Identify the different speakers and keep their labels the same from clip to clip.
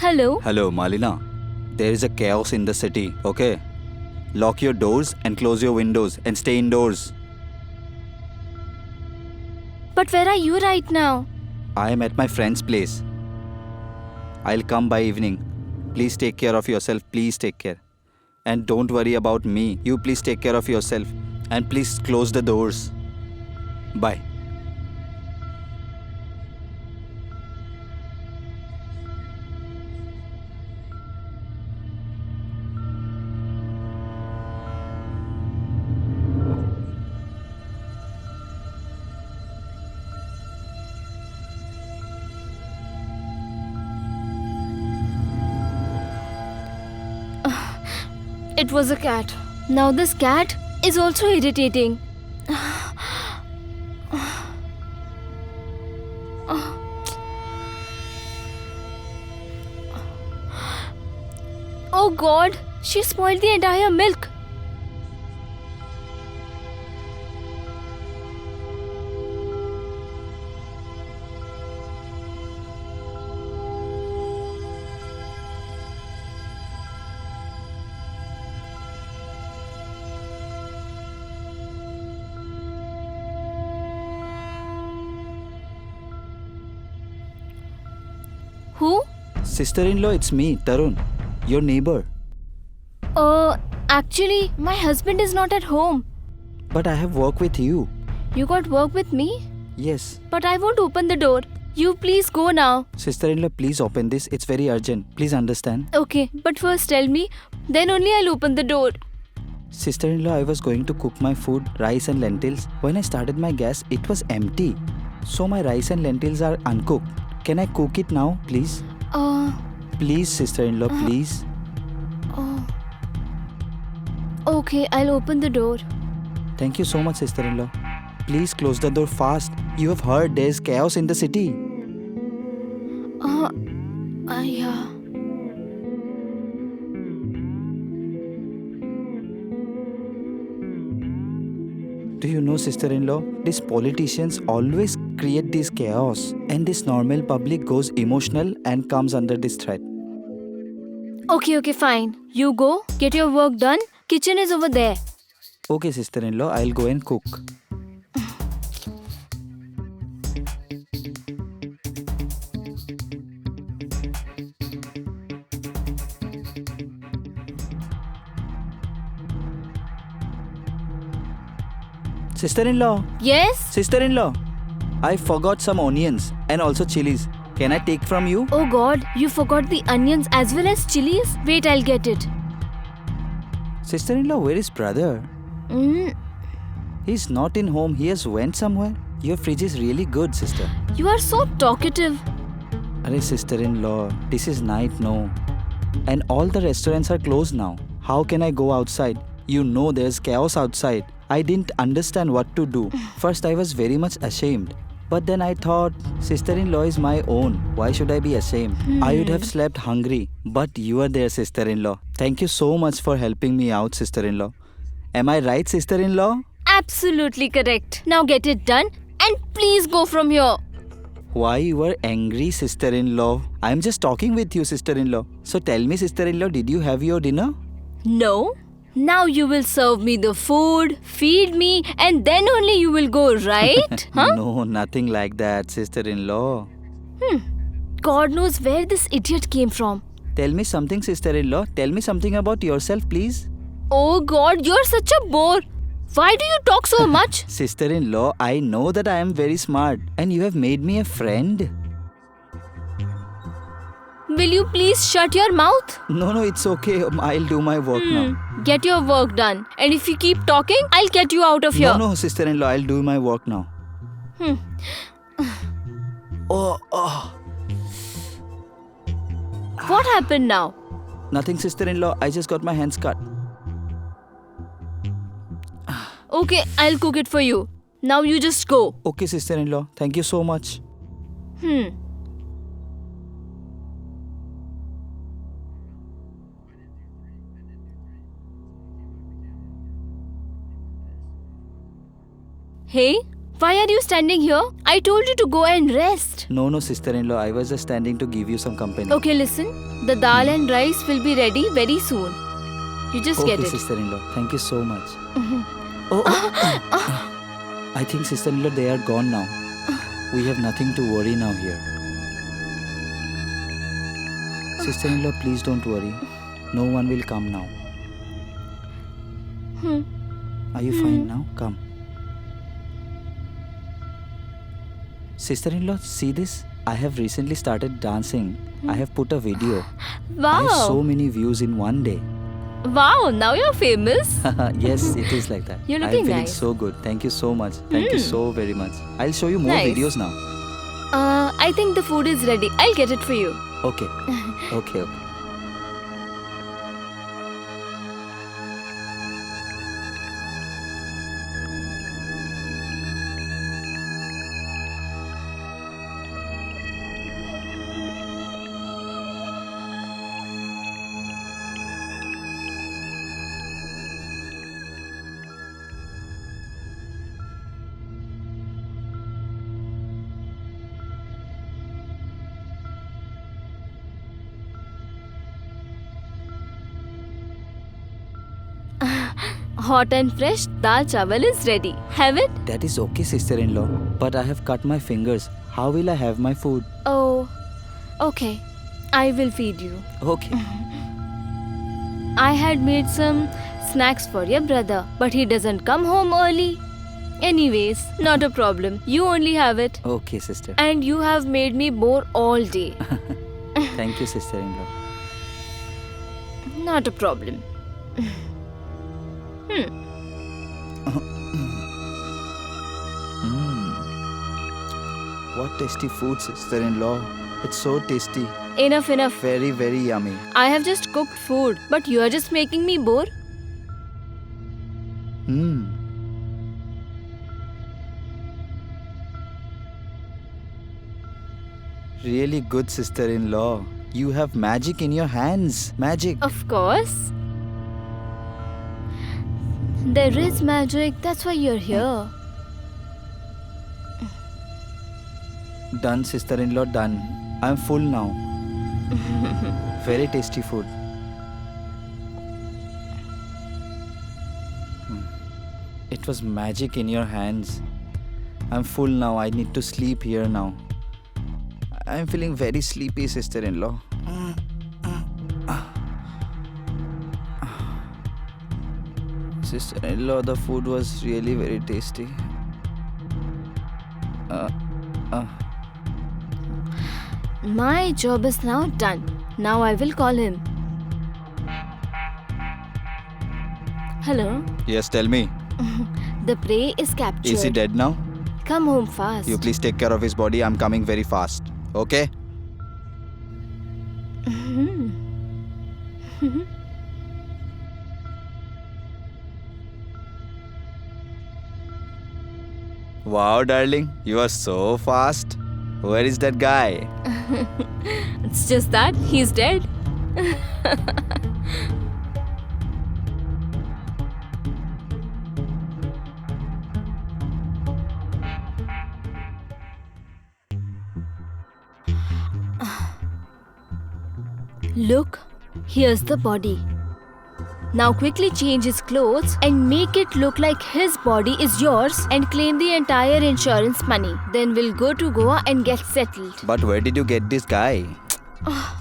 Speaker 1: Hello.
Speaker 2: Hello, Malina. There is a chaos in the city, okay? Lock your doors and close your windows and stay indoors.
Speaker 1: But where are you right now?
Speaker 2: I am at my friend's place. I'll come by evening. Please take care of yourself. Please take care. And don't worry about me. You please take care of yourself. And please close the doors. Bye.
Speaker 1: It was a cat. Now this cat is also irritating. Oh God, she spoiled the entire milk. Who?
Speaker 2: Sister-in-law, it's me, Tarun. Your neighbor.
Speaker 1: Actually, my husband is not at home.
Speaker 2: But I have work with you.
Speaker 1: You got work with me?
Speaker 2: Yes.
Speaker 1: But I won't open the door. You please go now.
Speaker 2: Sister-in-law, please open this. It's very urgent. Please understand.
Speaker 1: Okay, but first tell me, then only I'll open the door.
Speaker 2: Sister-in-law, I was going to cook my food, rice and lentils. When I started my gas, it was empty. So my rice and lentils are uncooked. Can I cook it now, please? Please, sister-in-law, please.
Speaker 1: Okay, I'll open the door.
Speaker 2: Thank you so much, sister-in-law. Please close the door fast. You have heard there's chaos in the city.
Speaker 1: Yeah.
Speaker 2: Do you know, sister-in-law, these politicians always create this chaos and this normal public goes emotional and comes under this threat.
Speaker 1: Okay, fine. You go, get your work done. Kitchen is over there.
Speaker 2: Okay, sister-in-law, I'll go and cook. Sister-in-law,
Speaker 1: Yes?
Speaker 2: sister-in-law, I forgot some onions and also chilies. Can I take from you?
Speaker 1: Oh God, you forgot the onions as well as chilies? Wait, I'll get it.
Speaker 2: Sister-in-law, where is brother? He's not in home. He has went somewhere. Your fridge is really good, sister.
Speaker 1: You are so talkative.
Speaker 2: Arey, sister-in-law, this is night, no? And all the restaurants are closed now. How can I go outside? You know there's chaos outside. I didn't understand what to do. First, I was very much ashamed. But then I thought, sister-in-law is my own. Why should I be ashamed? I would have slept hungry. But you are there, sister-in-law. Thank you so much for helping me out, sister-in-law. Am I right, sister-in-law?
Speaker 1: Absolutely correct. Now get it done and please go from here.
Speaker 2: Why you are angry, sister-in-law? I am just talking with you, sister-in-law. So tell me, sister-in-law, did you have your dinner?
Speaker 1: No. Now you will serve me the food, feed me, and then only you will go, right? Huh?
Speaker 2: No, nothing like that, sister-in-law.
Speaker 1: God knows where this idiot came from.
Speaker 2: Tell me something, sister-in-law. Tell me something about yourself, please.
Speaker 1: Oh God, you're such a bore. Why do you talk so much?
Speaker 2: Sister-in-law, I know that I am very smart and you have made me a friend.
Speaker 1: Will you please shut your mouth?
Speaker 2: No, it's okay. I'll do my work now.
Speaker 1: Get your work done. And if you keep talking, I'll get you out of here.
Speaker 2: No, sister-in-law, I'll do my work now. Oh.
Speaker 1: What happened now?
Speaker 2: Nothing, sister-in-law. I just got my hands cut.
Speaker 1: Okay, I'll cook it for you. Now you just go.
Speaker 2: Okay, sister-in-law. Thank you so much.
Speaker 1: Hey, Why are you standing here? I told you to go and rest.
Speaker 2: No, sister-in-law. I was just standing to give you some company.
Speaker 1: Okay, listen. The dal and rice will be ready very soon. You just get
Speaker 2: Okay,
Speaker 1: it.
Speaker 2: sister-in-law. Thank you so much. I think sister-in-law, they are gone now. We have nothing to worry now here. Sister-in-law, please don't worry. No one will come now. Are you fine now? Come. Sister-in-law, see this? I have recently started dancing. I have put a video. I have so
Speaker 1: Wow.
Speaker 2: many views in one day.
Speaker 1: Wow, now you're famous.
Speaker 2: Yes, it is like that.
Speaker 1: You're
Speaker 2: I'm
Speaker 1: looking
Speaker 2: feeling
Speaker 1: nice.
Speaker 2: so good. Thank you so much. Thank you so very much. I'll show you more
Speaker 1: Nice.
Speaker 2: videos now.
Speaker 1: I think the food is ready. I'll get it for you.
Speaker 2: Okay. Okay.
Speaker 1: Hot and fresh dal chawal is ready. Have it?
Speaker 2: That is okay, sister-in-law. But I have cut my fingers. How will I have my food?
Speaker 1: Oh, okay. I will feed you.
Speaker 2: Okay.
Speaker 1: I had made some snacks for your brother, but he doesn't come home early. Anyways, not a problem. You only have it.
Speaker 2: Okay, sister.
Speaker 1: And you have made me bore all day.
Speaker 2: Thank you, sister-in-law.
Speaker 1: Not a problem.
Speaker 2: What tasty food, sister-in-law. It's so tasty.
Speaker 1: Enough.
Speaker 2: Very, very yummy.
Speaker 1: I have just cooked food, but you are just making me bore.
Speaker 2: Really good, sister-in-law. You have magic in your hands. Magic.
Speaker 1: Of course. There is magic, that's why you're here.
Speaker 2: Done, sister-in-law, done. I'm full now. Very tasty food. It was magic in your hands. I'm full now. I need to sleep here now. I'm feeling very sleepy, sister-in-law. Sister-in-law, the food was really very tasty.
Speaker 1: My job is now done. Now I will call him. Hello?
Speaker 2: Yes, tell me.
Speaker 1: The prey is captured.
Speaker 2: Is he dead now?
Speaker 1: Come home fast.
Speaker 2: You please take care of his body. I'm coming very fast. Okay? Wow, darling. You are so fast. Where is that guy?
Speaker 1: It's just that he's dead. Look, here's the body. Now quickly change his clothes and make it look like his body is yours and claim the entire insurance money. Then we'll go to Goa and get settled.
Speaker 2: But where did you get this guy?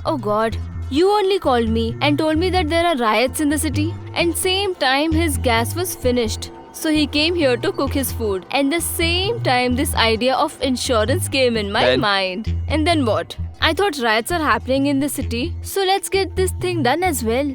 Speaker 1: Oh god. You only called me and told me that there are riots in the city, and same time his gas was finished. So he came here to cook his food, and the same time this idea of insurance came in my
Speaker 2: Then?
Speaker 1: mind. And then what? I thought riots are happening in the city, so let's get this thing done as well.